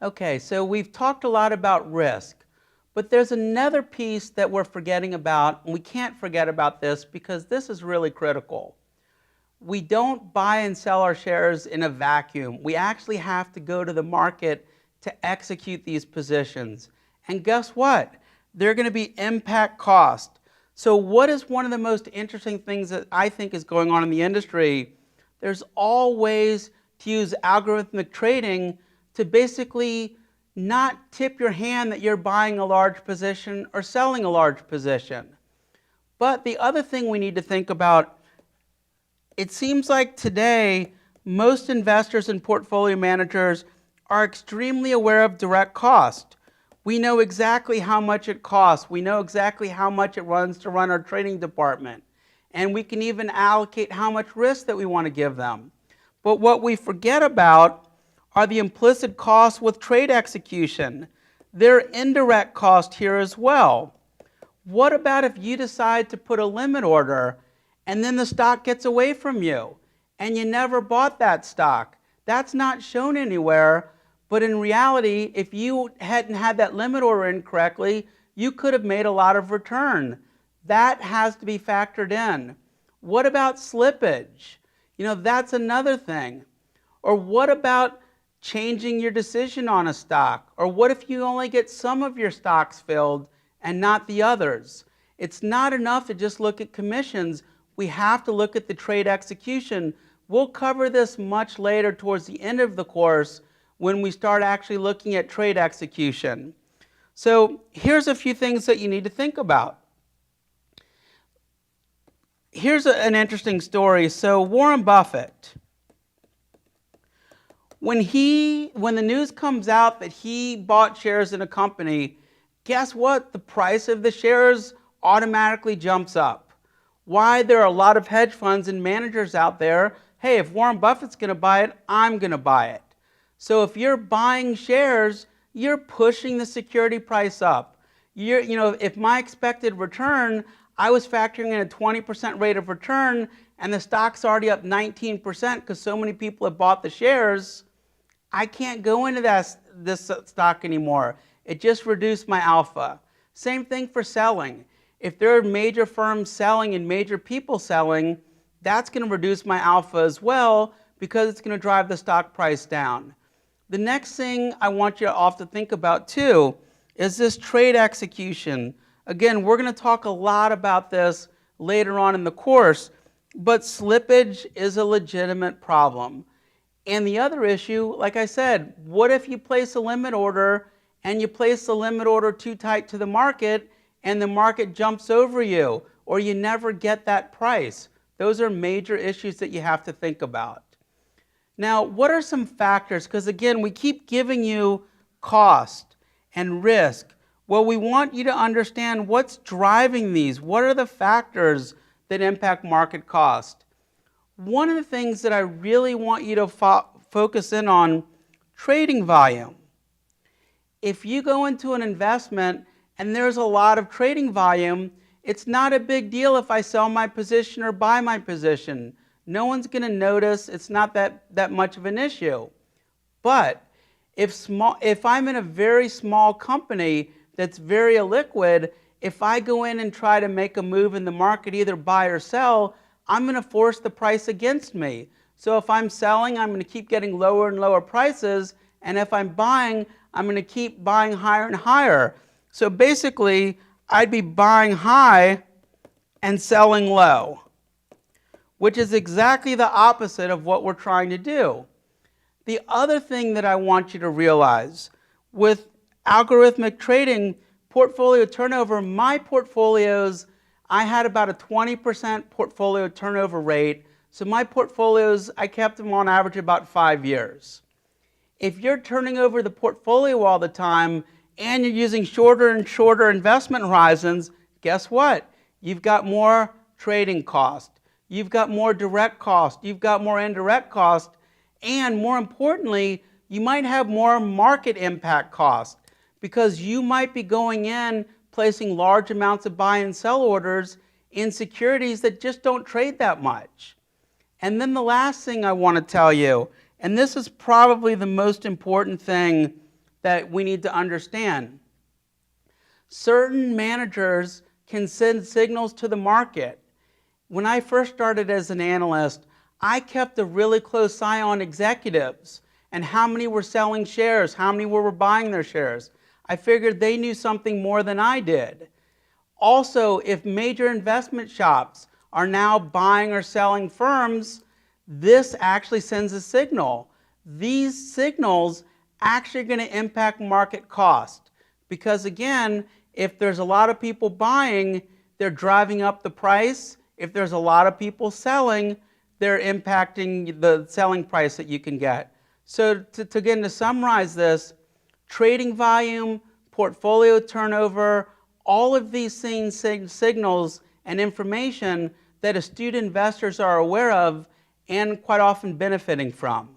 Okay, so we've talked a lot about risk, but there's another piece that we're forgetting about, and we can't forget about this because this is really critical. We don't buy and sell our shares in a vacuum. We actually have to go to the market to execute these positions. And guess what? They're going to be impact cost. So what is one of the most interesting things that I think is going on in the industry? There's all ways to use algorithmic trading to basically not tip your hand that you're buying a large position or selling a large position. But the other thing we need to think about, it seems like today most investors and portfolio managers are extremely aware of direct cost. We know exactly how much it costs. We know exactly how much it runs to run our trading department. And we can even allocate how much risk that we want to give them. But what we forget about are the implicit costs with trade execution. There are indirect costs here as well. What about if you decide to put a limit order and then the stock gets away from you and you never bought that stock? That's not shown anywhere, but in reality, if you hadn't had that limit order in correctly, you could have made a lot of return. That has to be factored in. What about slippage? That's another thing. Or what about changing your decision on a stock? Or what if you only get some of your stocks filled and not the others? It's not enough to just look at commissions. We have to look at the trade execution. We'll cover this much later towards the end of the course when we start actually looking at trade execution. So here's a few things that you need to think about. Here's an interesting story. So Warren Buffett, when the news comes out that he bought shares in a company, guess what? The price of the shares automatically jumps up. Why? There are a lot of hedge funds and managers out there. Hey, if Warren Buffett's going to buy it, I'm going to buy it. So if you're buying shares, you're pushing the security price up. If my expected return, I was factoring in a 20% rate of return, and the stock's already up 19% because so many people have bought the shares, I can't go into this stock anymore. It just reduced my alpha. Same thing for selling. If there are major firms selling and major people selling, that's going to reduce my alpha as well because it's going to drive the stock price down. The next thing I want you all to think about too is this trade execution. Again, we're going to talk a lot about this later on in the course, but slippage is a legitimate problem. And the other issue, like I said, what if you place a limit order and you place the limit order too tight to the market and the market jumps over you, or you never get that price? Those are major issues that you have to think about. Now, what are some factors? Because again, we keep giving you cost and risk. Well, we want you to understand what's driving these. What are the factors that impact market cost? One of the things that I really want you to focus in on, trading volume. If you go into an investment and there's a lot of trading volume, it's not a big deal if I sell my position or buy my position. No one's going to notice. It's not that much of an issue. But if I'm in a very small company that's very illiquid, if I go in and try to make a move in the market, either buy or sell, I'm going to force the price against me. So if I'm selling, I'm going to keep getting lower and lower prices. And if I'm buying, I'm going to keep buying higher and higher. So basically, I'd be buying high and selling low, which is exactly the opposite of what we're trying to do. The other thing that I want you to realize with algorithmic trading, portfolio turnover, my portfolios, I had about a 20% portfolio turnover rate. So my portfolios, I kept them on average about 5 years. If you're turning over the portfolio all the time and you're using shorter and shorter investment horizons, guess what? You've got more trading cost. You've got more direct cost. You've got more indirect cost. And more importantly, you might have more market impact cost because you might be going in placing large amounts of buy and sell orders in securities that just don't trade that much. And then the last thing I want to tell you, and this is probably the most important thing that we need to understand. Certain managers can send signals to the market. When I first started as an analyst, I kept a really close eye on executives and how many were selling shares, how many were buying their shares. I figured they knew something more than I did. Also, if major investment shops are now buying or selling firms, this actually sends a signal. These signals actually are going to impact market cost because, again, if there's a lot of people buying, they're driving up the price. If there's a lot of people selling, they're impacting the selling price that you can get. So again, to summarize this, trading volume, portfolio turnover, all of these things signals and information that astute investors are aware of and quite often benefiting from.